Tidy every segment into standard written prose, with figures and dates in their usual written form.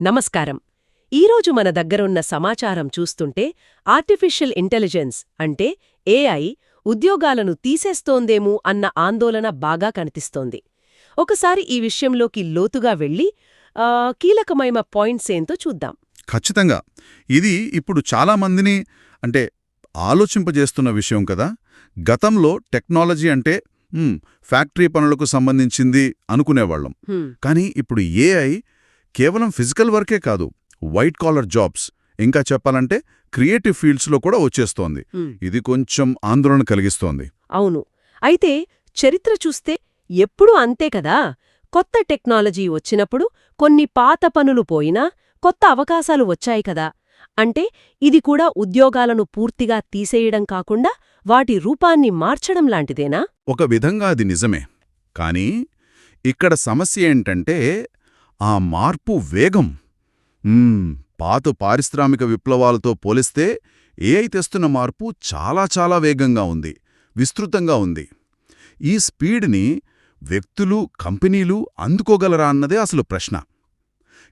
నమస్కారం. ఈరోజు మన దగ్గరున్న సమాచారం చూస్తుంటే ఆర్టిఫిషియల్ ఇంటెలిజెన్స్ అంటే ఏఐ ఉద్యోగాలను తీసేస్తోందేమో అన్న ఆందోళన బాగా కనిపిస్తోంది. ఒకసారి ఈ విషయంలోకి లోతుగా వెళ్ళి కీలకమైన పాయింట్స్ ఏంతో చూద్దాం. ఖచ్చితంగా. ఇది ఇప్పుడు చాలామందిని ఆలోచింపజేస్తున్న విషయం కదా. గతంలో టెక్నాలజీ అంటే ఫ్యాక్టరీ పనులకు సంబంధించింది అనుకునేవాళ్లం. కానీ ఇప్పుడు ఏఐ కేవలం ఫిజికల్ వర్కే కాదు, వైట్ కాలర్ జాబ్స్, ఇంకా చెప్పాలంటే క్రియేటివ్ ఫీల్డ్స్లో కూడా వచ్చేస్తోంది. ఇది కొంచెం ఆందోళన కలిగిస్తోంది. అవును. అయితే చరిత్ర చూస్తే ఎప్పుడూ అంతే కదా. కొత్త టెక్నాలజీ వచ్చినప్పుడు కొన్ని పాత పనులు పోయినా కొత్త అవకాశాలు వచ్చాయి కదా. అంటే ఇది కూడా ఉద్యోగాలను పూర్తిగా తీసేయడం కాకుండా వాటి రూపాన్ని మార్చడం లాంటిదేనా? ఒక విధంగా అది నిజమే. కానీ ఇక్కడ సమస్య ఏంటంటే ఆ మార్పు వేగం. పాత పారిశ్రామిక విప్లవాలతో పోలిస్తే ఏఐ తెస్తున్న మార్పు చాలా చాలా వేగంగా ఉంది, విస్తృతంగా ఉంది. ఈ స్పీడ్ని వ్యక్తులు, కంపెనీలు అందుకోగలరా అన్నదే అసలు ప్రశ్న.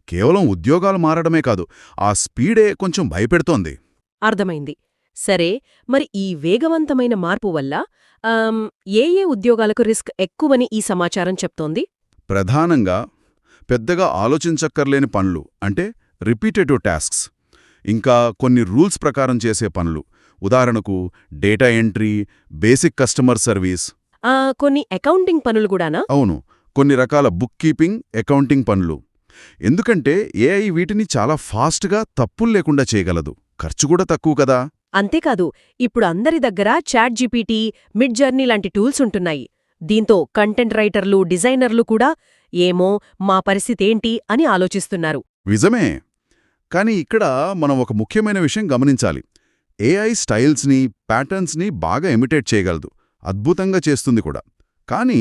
కేవలం ఉద్యోగాలు మారడమే కాదు, ఆ స్పీడే కొంచెం భయపెడుతోంది. అర్థమైంది. సరే, మరి ఈ వేగవంతమైన మార్పు వల్ల ఏ ఉద్యోగాలకు రిస్క్ ఎక్కువని ఈ సమాచారం చెప్తోంది? ప్రధానంగా పెద్దగా ఆలోచించక్కర్లేని పనులు, అంటే రిపీటేటివ్ టాస్క్స్, ఇంకా కొన్ని రూల్స్ ప్రకారం చేసే పనులు. ఉదాహరణకు data entry, basic customer service. కొన్ని అకౌంటింగ్ పనులు కూడానా? అవును, కొన్ని రకాల బుక్ కీపింగ్, అకౌంటింగ్ పనులు. ఎందుకంటే ఏఐ వీటిని చాలా ఫాస్ట్గా తప్పులు లేకుండా చేయగలదు, ఖర్చు కూడా తక్కువ కదా. అంతేకాదు, ఇప్పుడు అందరి దగ్గర చాట్ జీపీటీ, మిడ్ జర్నీ లాంటి టూల్స్ ఉంటున్నాయి. దీంతో కంటెంట్ రైటర్లు, డిజైనర్లు కూడా ఏమో మా పరిస్థితేంటి అని ఆలోచిస్తున్నారు. నిజమే. కానీ ఇక్కడ మనం ఒక ముఖ్యమైన విషయం గమనించాలి. ఏఐ స్టైల్స్ని, ప్యాటర్న్స్ని బాగా ఇమిటేట్ చేయగలదు, అద్భుతంగా చేస్తుంది కూడా. కానీ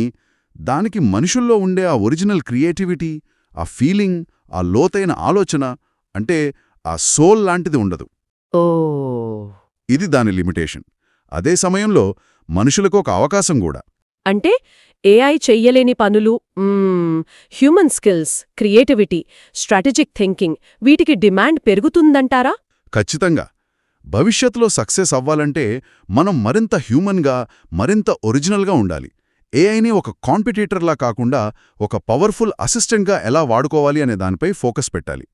దానికి మనుషుల్లో ఉండే ఆ ఒరిజినల్ క్రియేటివిటీ, ఆ ఫీలింగ్, ఆ లోతైన ఆలోచన, అంటే ఆ సోల్ లాంటిది ఉండదు. ఇది దాని లిమిటేషన్. అదే సమయంలో మనుషులకు ఒక అవకాశం కూడా. అంటే ఏఐ చెయ్యలేని పనులు, human skills, creativity, strategic thinking, వీటికి డిమాండ్ పెరుగుతుందంటారా? ఖచ్చితంగా. భవిష్యత్తులో సక్సెస్ అవ్వాలంటే మనం మరింత హ్యూమన్గా, మరింత ఒరిజినల్గా ఉండాలి. ఏఐని ఒక కాంపిటీటర్లా కాకుండా ఒక పవర్ఫుల్ అసిస్టెంట్గా ఎలా వాడుకోవాలి అనే దానిపై ఫోకస్ పెట్టాలి.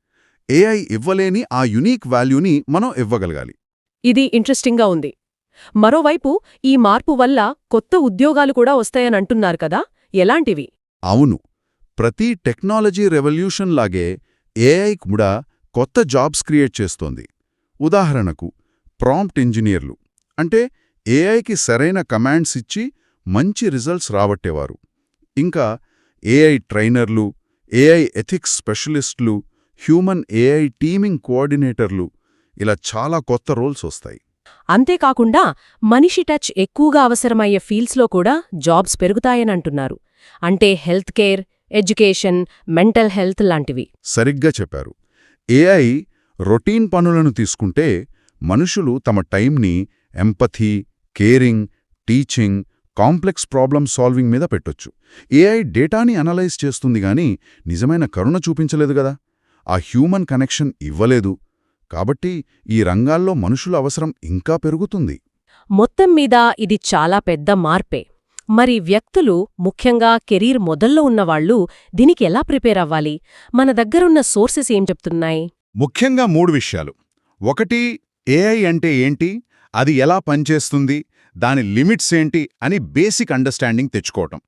ఏఐ ఇవ్వలేని ఆ యునీక్ వాల్యూని మనం ఇవ్వగలగాలి. ఇది ఇంట్రెస్టింగ్గా ఉంది. మరోవైపు ఈ మార్పు వల్ల కొత్త ఉద్యోగాలు కూడా వస్తాయనంటున్నారు కదా, ఎలాంటివి? అవును, ప్రతి టెక్నాలజీ రెవల్యూషన్ లాగే ఏఐ కూడా కొత్త జాబ్స్ క్రియేట్ చేస్తోంది. ఉదాహరణకు ప్రాంప్ట్ ఇంజనీర్లు, అంటే ఏఐకి సరైన కమాండ్స్ ఇచ్చి మంచి రిజల్ట్స్ రాబట్టేవారు. ఇంకా ఏఐ ట్రైనర్లు, ఏఐ ఎథిక్స్ స్పెషలిస్టులు, హ్యూమన్ ఏఐ టీమింగ్ కోఆర్డినేటర్లు, ఇలా చాలా కొత్త రోల్స్ వస్తాయి. అంతేకాకుండా మనిషి టచ్ ఎక్కువగా అవసరమయ్యే ఫీల్డ్స్లో కూడా జాబ్స్ పెరుగుతాయనంటున్నారు. అంటే health care, education, mental health లాంటివి. సరిగ్గా చెప్పారు. ఏఐ రొటీన్ పనులను తీసుకుంటే మనుషులు తమ టైంని empathy, caring, teaching, complex problem solving మీద పెట్టొచ్చు. ఏఐ డేటాని అనలైజ్ చేస్తుంది గాని నిజమైన కరుణ చూపించలేదు గదా, ఆ హ్యూమన్ కనెక్షన్ ఇవ్వలేదు. కాబట్టి ఈ రంగాల్లో మనుషుల అవసరం ఇంకా పెరుగుతుంది. మొత్తం మీద ఇది చాలా పెద్ద మార్పే. మరి వ్యక్తులు, ముఖ్యంగా కెరీర్ మొదల్లో ఉన్నవాళ్లు దీనికి ఎలా ప్రిపేర్ అవ్వాలి? మన దగ్గరున్న సోర్సెస్ ఏం చెప్తున్నాయి? ముఖ్యంగా 3 విషయాలు. ఒకటి, ఏఐ అంటే ఏంటి, అది ఎలా పనిచేస్తుంది, దాని లిమిట్స్ ఏంటి అని బేసిక్ అండర్స్టాండింగ్ తెచ్చుకోవటం.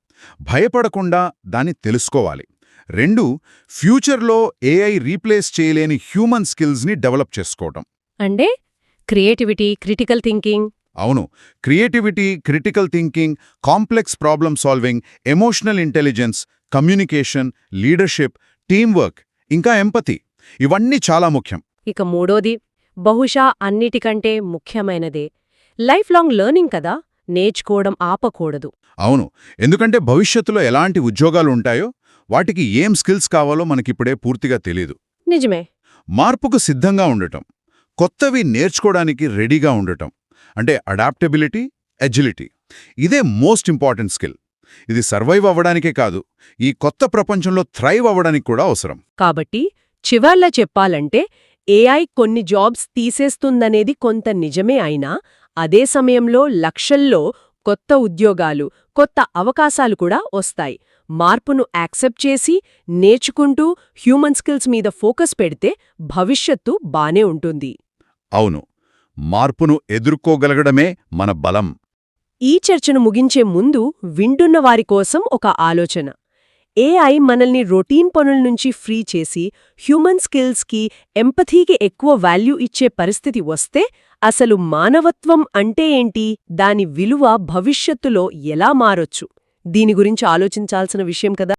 భయపడకుండా దాన్ని తెలుసుకోవాలి. 2, ఫ్యూచర్లో ఏఐ రీప్లేస్ చేయలేని హ్యూమన్ స్కిల్స్ని డెవలప్ చేసుకోవటం. అంటే క్రియేటివిటీ, క్రిటికల్ థింకింగ్. అవును, creativity, critical thinking, complex problem solving, emotional intelligence, communication, leadership, teamwork, ఇంకా ఎంపతి, ఇవన్నీ చాలా ముఖ్యం. ఇక 3వది, బహుశా అన్నిటికంటే ముఖ్యమైనదే, లైఫ్ లాంగ్ లెర్నింగ్ కదా, నేర్చుకోవడం ఆపకూడదు. అవును, ఎందుకంటే భవిష్యత్తులో ఎలాంటి ఉద్యోగాలు ఉంటాయో, వాటికి ఏం స్కిల్స్ కావాలో మనకిప్పుడే పూర్తిగా తెలీదు. నిజమే. మార్పుకు సిద్ధంగా ఉండటం, కొత్తవి నేర్చుకోవడానికి రెడీగా ఉండటం, అంటే అడాప్టబిలిటీ, ఎజిలిటీ, ఇదే మోస్ట్ ఇంపార్టెంట్ స్కిల్. ఇది సర్వైవ్ అవ్వడానికే కాదు, ఈ కొత్త ప్రపంచంలో థ్రైవ్ అవ్వడానికి కూడా అవసరం. కాబట్టి చివర్లా చెప్పాలంటే ఏఐ కొన్ని జాబ్స్ తీసేస్తుందనేది కొంత నిజమే అయినా అదే సమయంలో లక్షల్లో కొత్త ఉద్యోగాలు, కొత్త అవకాశాలు కూడా వస్తాయి. మార్పును యాక్సెప్ట్ చేసి, నేర్చుకుంటూ హ్యూమన్ స్కిల్స్ మీద ఫోకస్ పెడితే భవిష్యత్తు బానే ఉంటుంది. అవును, మార్పును ఎదుర్కోగలగడమే మన బలం. ఈ చర్చను ముగించే ముందు వింటున్న వారి కోసం ఒక ఆలోచన. ఏఐ మనల్ని రొటీన్ పనుల నుంచి ఫ్రీ చేసి హ్యూమన్ స్కిల్స్కి, ఎంపథీకి ఎక్కువ వాల్యూ ఇచ్చే పరిస్థితి వస్తే అసలు మానవత్వం అంటే ఏంటి, దాని విలువ భవిష్యత్తులో ఎలా మారొచ్చు? దీని గురించి ఆలోచించాల్సిన విషయం కదా.